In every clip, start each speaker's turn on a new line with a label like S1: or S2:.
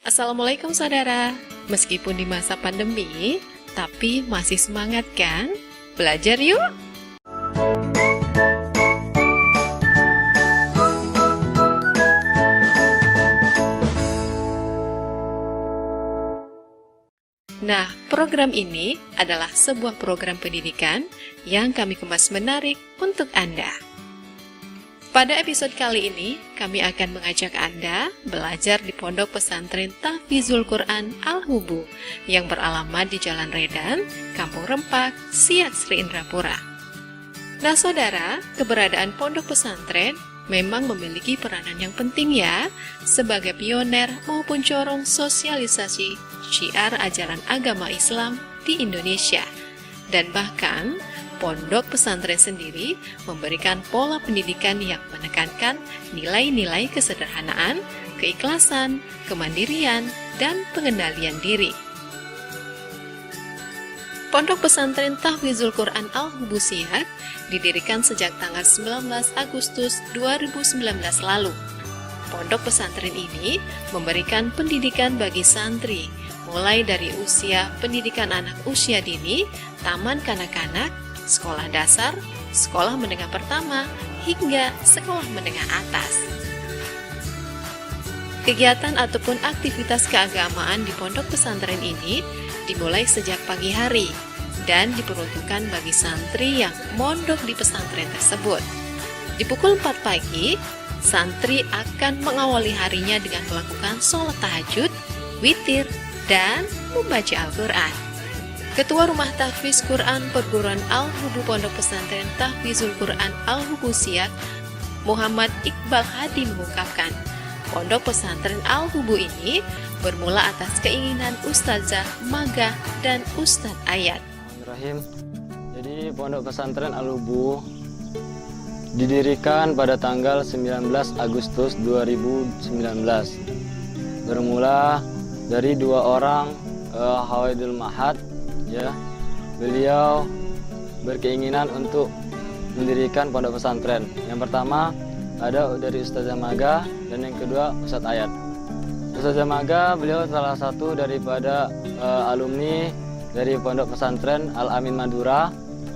S1: Assalamualaikum saudara. Meskipun di masa pandemi, tapi masih semangat kan? Belajar yuk! Nah, program ini adalah sebuah program pendidikan yang kami kemas menarik untuk Anda. Pada episode kali ini, kami akan mengajak Anda belajar di Pondok Pesantren Tahfizul Quran Al-Hubu yang beralamat di Jalan Redan, Kampung Rempak, Siak Sri Indrapura. Nah saudara, keberadaan pondok pesantren memang memiliki peranan yang penting ya, sebagai pioner maupun corong sosialisasi syiar ajaran agama Islam di Indonesia. Dan bahkan, pondok pesantren sendiri memberikan pola pendidikan yang menekankan nilai-nilai kesederhanaan, keikhlasan, kemandirian, dan pengendalian diri. Pondok Pesantren Tahfizul Quran Al-Hubu Siak didirikan sejak tanggal 19 Agustus 2019 lalu. Pondok pesantren ini memberikan pendidikan bagi santri, mulai dari usia pendidikan anak usia dini, taman kanak-kanak, sekolah dasar, sekolah menengah pertama, hingga sekolah menengah atas. Kegiatan ataupun aktivitas keagamaan di pondok pesantren ini dimulai sejak pagi hari dan diperuntukkan bagi santri yang mondok di pesantren tersebut. Di pukul 4 pagi, santri akan mengawali harinya dengan melakukan sholat tahajud, witir, dan membaca Al-Quran. Ketua Rumah Tahfiz Quran Perguruan Al-Hubu Pondok Pesantren Tahfizul Quran Al-Hubu Siak, Muhammad Iqbal Hadi mengungkapkan, Pondok Pesantren Al-Hubu ini bermula atas keinginan Ustazah Magah dan Ustadz Ayat.
S2: Jadi Pondok Pesantren Al-Hubu didirikan pada tanggal 19 Agustus 2019. Bermula dari dua orang Hawidul Mahad, ya. Beliau berkeinginan untuk mendirikan pondok pesantren. Yang pertama ada dari Ustazah Magah dan yang kedua Ustadz Ayat. Ustazah Magah beliau salah satu daripada alumni dari Pondok Pesantren Al-Amin Madura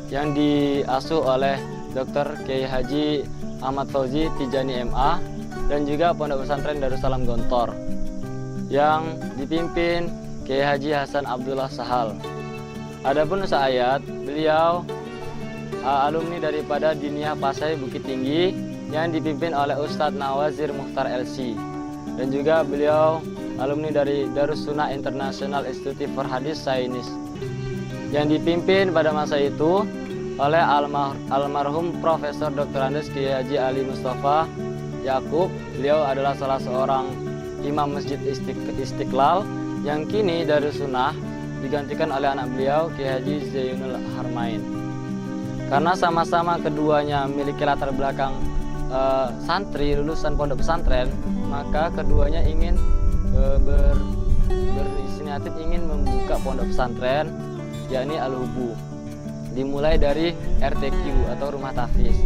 S2: yang diasuh oleh Dr. Kiai Haji Ahmad Fauzi Tijani MA dan juga Pondok Pesantren Darussalam Gontor yang dipimpin Kiai Haji Hasan Abdullah Sahal. Adapun Ustadz Ayat, beliau alumni daripada Diniyah Pasai Bukit Tinggi yang dipimpin oleh Ustadz Nawazir Mukhtar LC, dan juga beliau alumni dari Darussunnah International Institute for Hadith Science yang dipimpin pada masa itu oleh almarhum Profesor Dr. Andes Kiai Haji Ali Mustafa Yakub. Beliau adalah salah seorang imam Masjid Istiqlal yang kini Darussunnah digantikan oleh anak beliau Kiai Haji Zainul Harmain. Karena sama-sama keduanya memiliki latar belakang santri lulusan pondok pesantren, maka keduanya ingin berinisiatif ingin membuka pondok pesantren, yakni Al-Hubu. Dimulai dari RTQ atau Rumah Tahfiz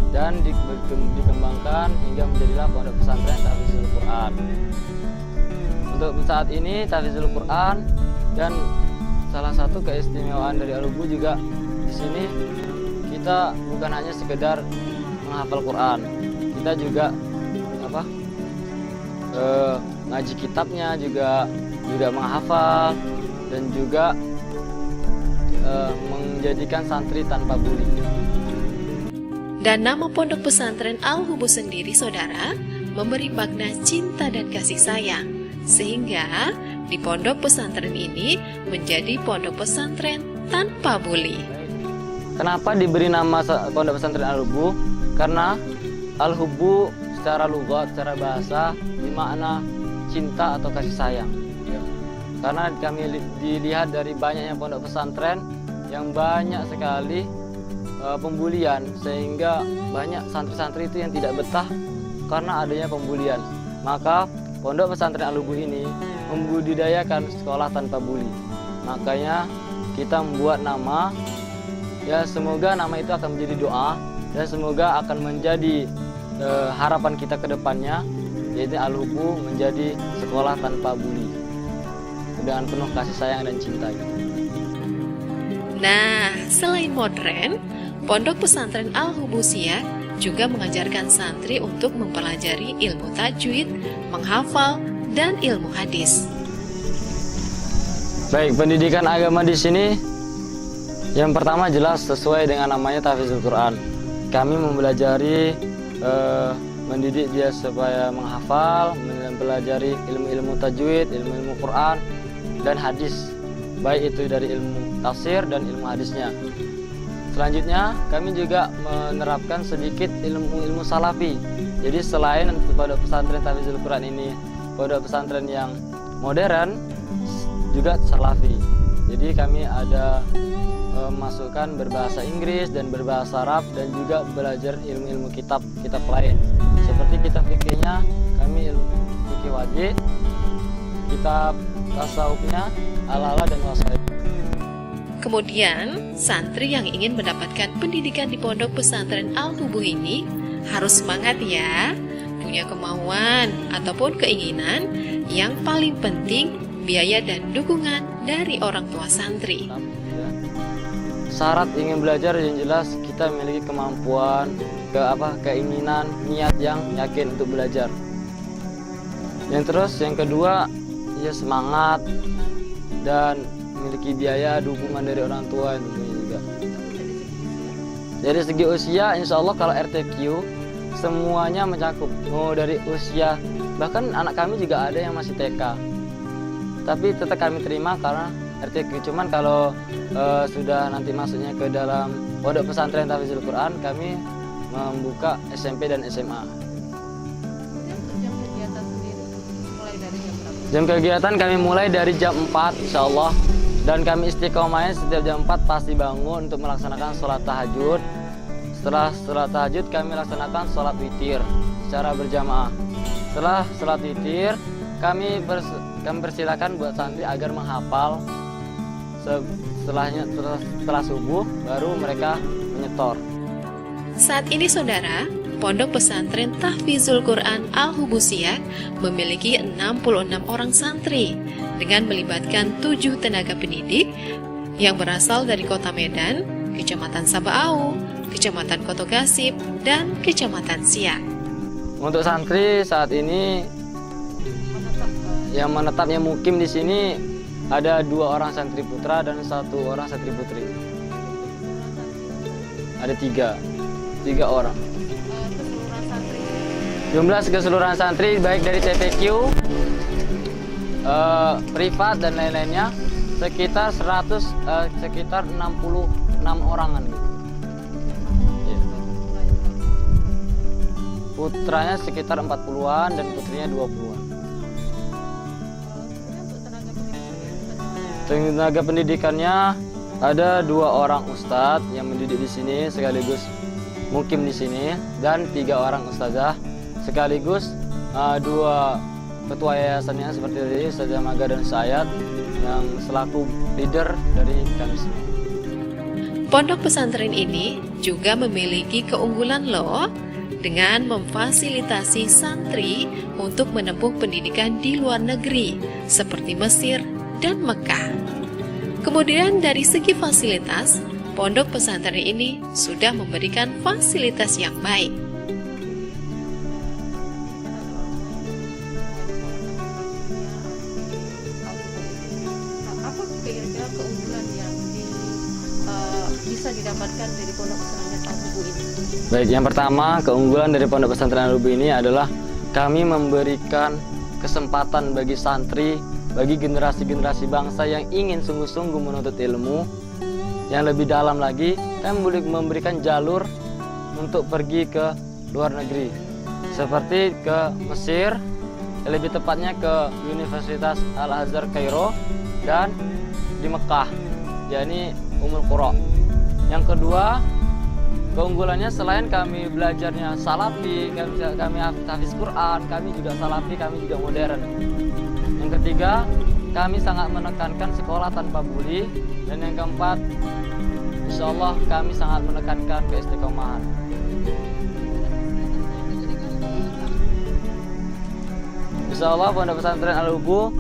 S2: dan dikembangkan hingga menjadilah Pondok Pesantren Tahfizul Quran. Untuk saat ini Tahfizul Quran, dan salah satu keistimewaan dari Al-Hubu juga di sini kita bukan hanya sekedar menghafal Quran, kita juga ngaji kitabnya juga menghafal dan juga menjadikan santri tanpa bully.
S1: Dan nama Pondok Pesantren Al-Hubu sendiri, saudara, memberi makna cinta dan kasih sayang, sehingga di pondok pesantren ini menjadi pondok pesantren tanpa bully.
S2: Kenapa diberi nama Pondok Pesantren Al-Hubu? Karena Al-Hubu secara lughat, secara bahasa bermakna cinta atau kasih sayang. Karena kami dilihat dari banyaknya pondok pesantren yang banyak sekali pembulian, sehingga banyak santri-santri itu yang tidak betah karena adanya pembulian. Maka Pondok Pesantren Al-Hubu ini membudidayakan sekolah tanpa bully. Makanya kita membuat nama, ya semoga nama itu akan menjadi doa dan semoga akan menjadi harapan kita ke depannya yaitu Al-Hubu, menjadi sekolah tanpa bully dengan penuh kasih sayang dan cinta.
S1: Nah, selain modern, Pondok Pesantren Al-Hubu Siak juga mengajarkan santri untuk mempelajari ilmu tajwid, menghafal, dan ilmu hadis.
S2: Baik, pendidikan agama di sini yang pertama jelas sesuai dengan namanya tahfizul Quran. Kami mempelajari mendidik dia supaya menghafal, mempelajari ilmu-ilmu tajwid, ilmu-ilmu Quran dan hadis, baik itu dari ilmu tafsir dan ilmu hadisnya. Selanjutnya kami juga menerapkan sedikit ilmu-ilmu salafi. Jadi selain pada pesantren tahfizul Quran ini pondok pesantren yang modern, juga salafi. Jadi kami ada masukkan berbahasa Inggris dan berbahasa Arab, dan juga belajar ilmu-ilmu kitab lain seperti kitab fikihnya, kami ilmu fikih wajib, kitab tasawufnya, ala-ala dan wasaid.
S1: Kemudian, santri yang ingin mendapatkan pendidikan di Pondok Pesantren Al-Hubu ini harus semangat ya, punya kemauan ataupun keinginan, yang paling penting biaya dan dukungan dari orang tua santri.
S2: Syarat ingin belajar yang jelas kita memiliki kemampuan, keinginan, niat yang yakin untuk belajar. Yang kedua, ya semangat dan memiliki biaya dukungan dari orang tua tentunya juga. Dari segi usia, insya Allah kalau RTQ semuanya mencakup, mau dari usia, bahkan anak kami juga ada yang masih TK. Tapi tetap kami terima karena RTQ. Cuman kalau sudah nanti masuknya ke dalam Pondok Pesantren Tahfizul Quran, kami membuka SMP dan SMA.
S3: Jam kegiatan sendiri mulai dari jam berapa?
S2: Jam kegiatan kami mulai dari jam 4 insya Allah, dan kami istiqomahnya setiap jam 4 pasti bangun untuk melaksanakan sholat tahajud. Setelah sholat tahajud kami laksanakan sholat witir secara berjamaah. Setelah sholat witir kami persilakan buat santri agar menghafal. Setelah subuh baru mereka menyetor.
S1: Saat ini saudara, Pondok Pesantren Tahfizul Quran Al-Hubu Siak memiliki 66 orang santri dengan melibatkan 7 tenaga pendidik yang berasal dari Kota Medan, Kecamatan Sabaau, Kecamatan Kotogasip, dan Kecamatan Siak.
S2: Untuk santri saat ini yang menetapnya mukim di sini ada 2 orang santri putra dan 1 orang santri putri. Ada 3 orang.
S3: Keseluruhan santri.
S2: Jumlah keseluruhan santri baik dari TPQ, privat dan lain-lainnya sekitar 66 orangan gitu. Ya. Putranya sekitar 40-an dan putrinya 20-an. Tenaga pendidikannya ada 2 orang ustadz yang mendidik di sini sekaligus mukim di sini, dan 3 orang ustazah sekaligus 2 ketua yayasannya seperti tadi Ustazah Maga dan Sayat yang selaku leader dari kami semua.
S1: Pondok pesantren ini juga memiliki keunggulan loh, dengan memfasilitasi santri untuk menempuh pendidikan di luar negeri seperti Mesir dan Mekah. Kemudian dari segi fasilitas, pondok pesantren ini sudah memberikan fasilitas yang baik.
S3: Apa kira-kira keunggulan yang bisa didapatkan dari pondok pesantren Al-Hubu ini?
S2: Baik, yang pertama keunggulan dari pondok pesantren Al-Hubu ini adalah kami memberikan kesempatan bagi santri, bagi generasi-generasi bangsa yang ingin sungguh-sungguh menuntut ilmu yang lebih dalam lagi, kami memberikan jalur untuk pergi ke luar negeri seperti ke Mesir, lebih tepatnya ke Universitas Al-Azhar Kairo, dan di Mekah, yakni Ummul Qura. Yang kedua, keunggulannya selain kami belajarnya salafi, kami hafiz Quran, kami juga salafi, kami juga modern. Yang ketiga, kami sangat menekankan sekolah tanpa bully. Dan yang keempat, insya Allah kami sangat menekankan keistiqomahan. Insya Allah Pondok Pesantren Al-Hubu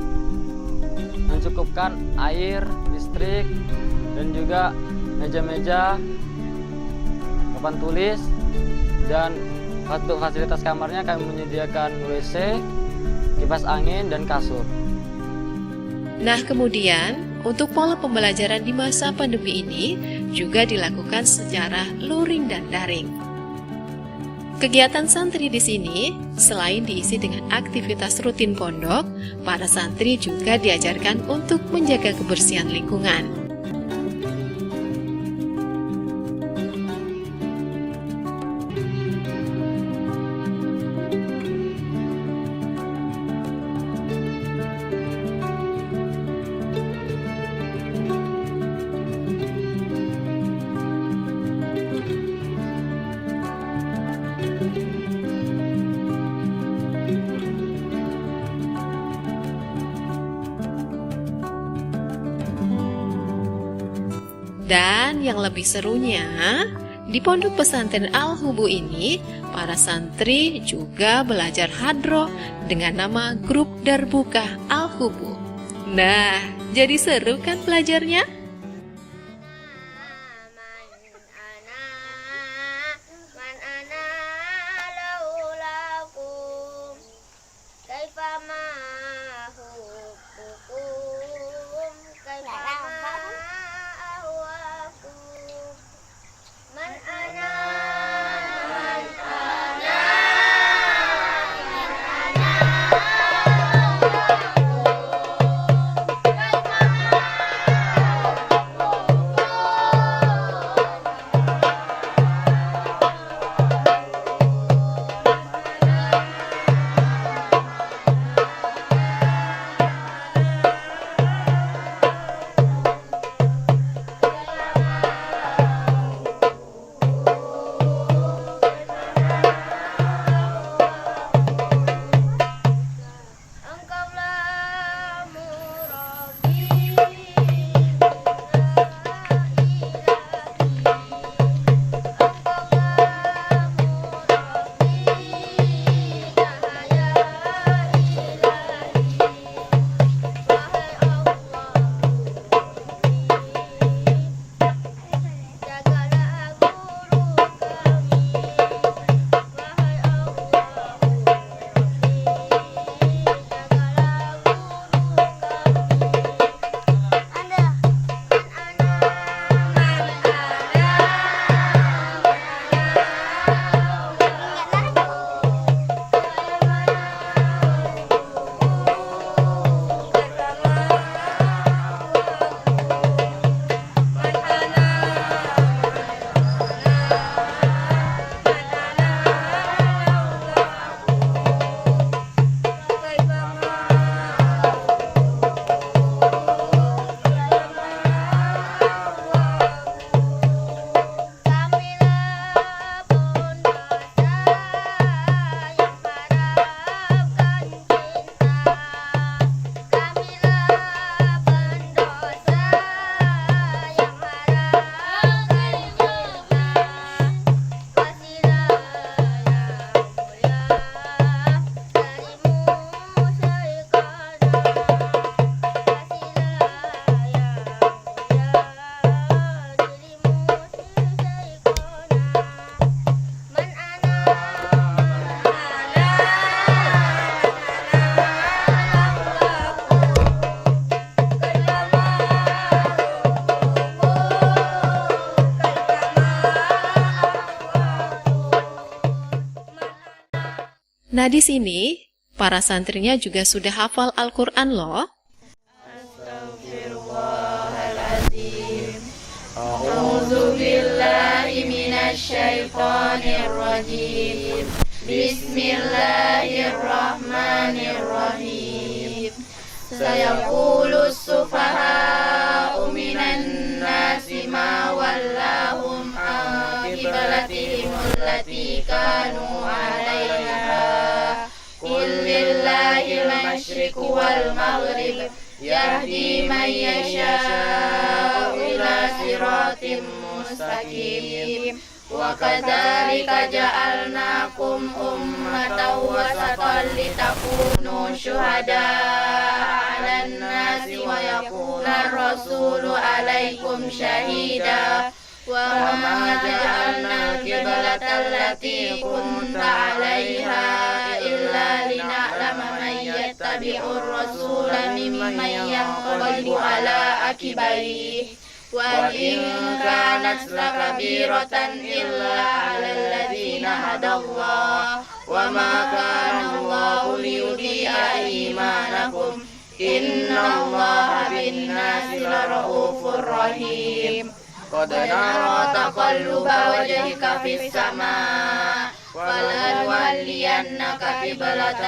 S2: mencukupkan air, listrik, dan juga meja-meja, papan tulis, dan untuk fasilitas kamarnya kami menyediakan WC, kipas angin, dan kasur.
S1: Nah, kemudian untuk pola pembelajaran di masa pandemi ini juga dilakukan secara luring dan daring. Kegiatan santri di sini selain diisi dengan aktivitas rutin pondok, para santri juga diajarkan untuk menjaga kebersihan lingkungan. Dan yang lebih serunya, di Pondok Pesantren Al-Hubu ini, para santri juga belajar hadroh dengan nama Grup Darbukah Al-Hubu. Nah, jadi seru kan belajarnya? Nah, di sini para santrinya juga sudah hafal Al-Quran loh.
S4: Astagfirullahaladzim. A'udzubillahi minasyaitonirrajim. Bismillahirrahmanirrahim. Sayaqulus sufaha'u minan nasi ma wallahum an qiblatihim allati kanu 'alaiha. Qulillahil masyriqu wal maghrib yahdi man yasha'u ila siratim mustaqim. وكذلك جعلناكم أمة وسطا لتكونوا شهداء على الناس ويكون الرسول عليكم شهيدا وما جعلنا القبلة التي كنت عليها إلا لنعلم من يتبع الرسول ممن ينقلب على عقبيه وإن كانت لكبيرة إلا على الذين هدى الله وما كان الله ليضيع إيمانكم إن الله بالناس لرؤوف رحيم قد نرى تقلب وجهك في السماء فلنولينك قبلة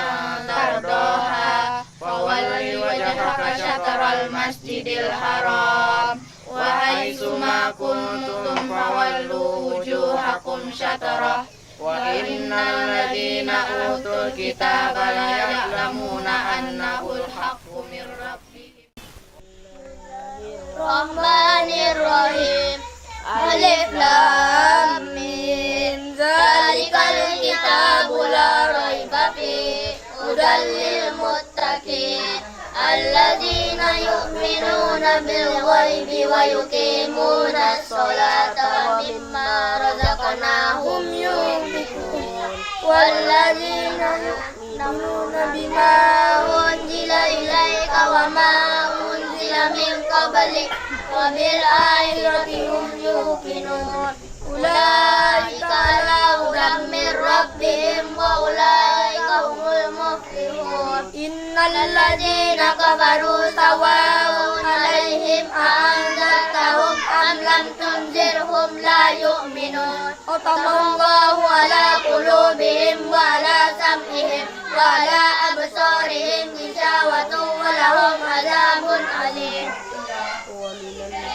S4: ترضاها فول وجهك شطر المسجد الحرام وحيث ما كنتم فولوا وجوهكم شطره وإن الذين أوتوا الكتاب ليعلمون أنه الحق من ربهم الرحمن الرحيم ألف لام ميم ذلك الكتاب لا ريب فيه هدى للمتقين الذين يؤمنون بالغيب ويقيمون الصلاة ومما رزقناهم ينفقون والذين يؤمنون بما أنزل إليك وما أنزل من قبلك وبالآخرة هم يوقنون أولئك على هدى من ربهم وأولئك هم المفلحون إن الذين كفروا سواء عليهم أأنذرتهم أم لم تنذرهم لا يؤمنون ختم الله على قلوبهم وعلى سمعهم وعلى أبصارهم غشاوة ولهم عذاب أليم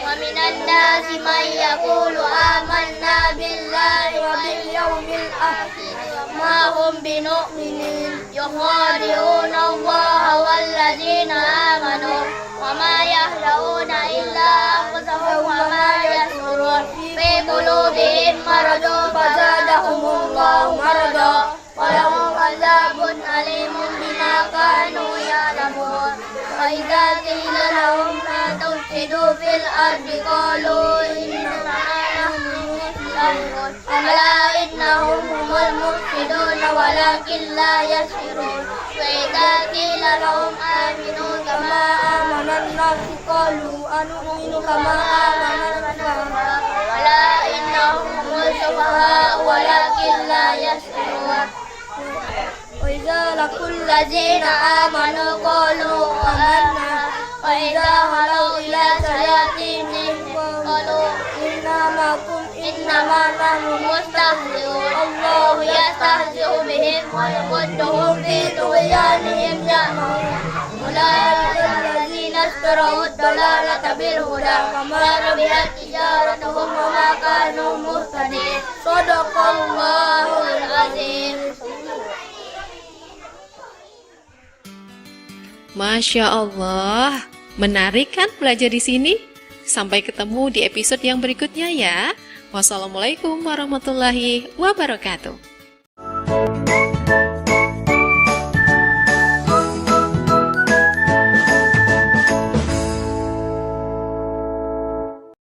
S4: ومن الناس من يقول آمنا بالله وباليوم الآخر وما هم بمؤمنين يخادعون الله والذين آمنوا وما يخدعون إلا أنفسهم وما يشعرون في قلوبهم مرض فزادهم الله مرضا ولهم عذاب أليم بما كانوا يعلمون وإذا قيل لهم لا تفسدوا في الأرض قالوا إنما نحن مصلحون ألا إنهم هم المفسدون ولكن لا يشعرون وإذا قيل لهم آمنوا كما آمن الناس قالوا أنؤمن كما آمن الناس ألا إنهم هم السفهاء ولكن لا يشعرون وإذا لقوا الذين آمنوا قالوا آمنا وإذا خلوا إلى شياطينهم قالوا إنما نحن مستهزئون الله يستهزئ بهم ويمدهم في طغيانهم يعمهون أولئك الذين اشتروا الضلالة بالهدى فما ربحت تجارتهم وما كانوا مهتدين صدق الله العظيم.
S1: Masya Allah, menarik kan belajar di sini? Sampai ketemu di episode yang berikutnya ya. Wassalamualaikum warahmatullahi wabarakatuh.